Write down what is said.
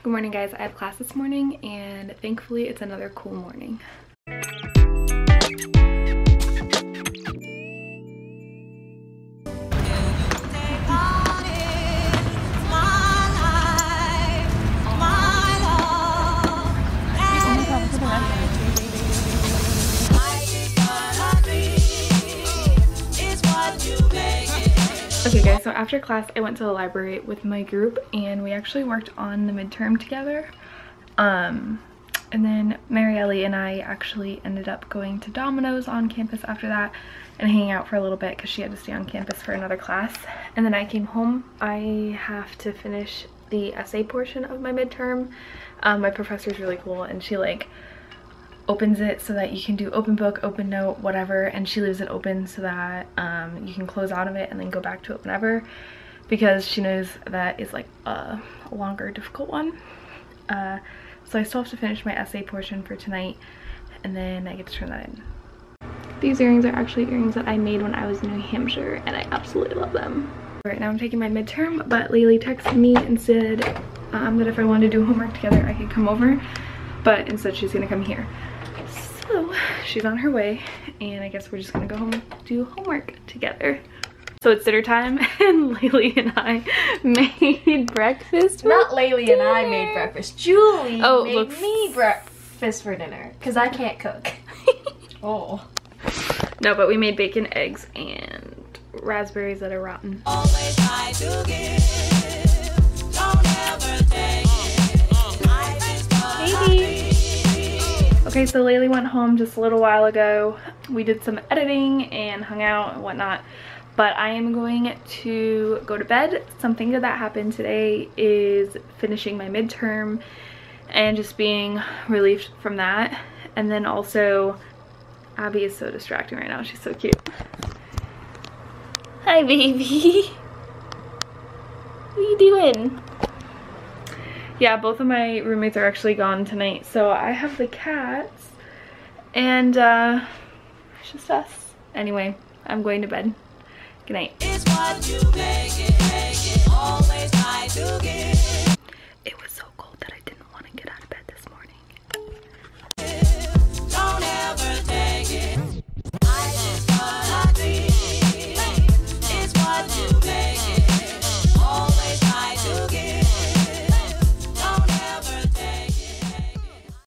Good morning, guys. I have class this morning and thankfully it's another cool morning. Okay guys, so after class I went to the library with my group and we actually worked on the midterm together. And then Marielle and I actually ended up going to Domino's on campus after that and hanging out for a little bit because she had to stay on campus for another class. And then I came home. I have to finish the essay portion of my midterm. My professor's really cool and she like opens it so that you can do open book, open note, whatever, and she leaves it open so that you can close out of it and then go back to it whenever, because she knows that is like a longer, difficult one. So I still have to finish my essay portion for tonight and then I get to turn that in. These earrings are actually earrings that I made when I was in New Hampshire and I absolutely love them. Right now I'm taking my midterm, but Laylee texted me and said that if I wanted to do homework together I could come over, but instead she's gonna come here. So she's on her way and I guess we're just gonna go home and do homework together. So it's dinner time and Laylee and I made breakfast. Not Laylee and I made breakfast. Juli made me me breakfast for dinner because I can't cook. Oh. No, but we made bacon, eggs, and raspberries that are rotten. Always try to give, don't ever take it. Baby. Okay, so Laylee went home just a little while ago. We did some editing and hung out and whatnot, but I am going to go to bed. Something that happened today is finishing my midterm and just being relieved from that. And then also, Abby is so distracting right now. She's so cute. Hi, baby. What are you doing? Yeah, both of my roommates are actually gone tonight, so I have the cats and it's just us. Anyway, I'm going to bed. Good night. It's what you make it, always try to give. It was so cold that I didn't want to get out of bed this morning. Don't ever take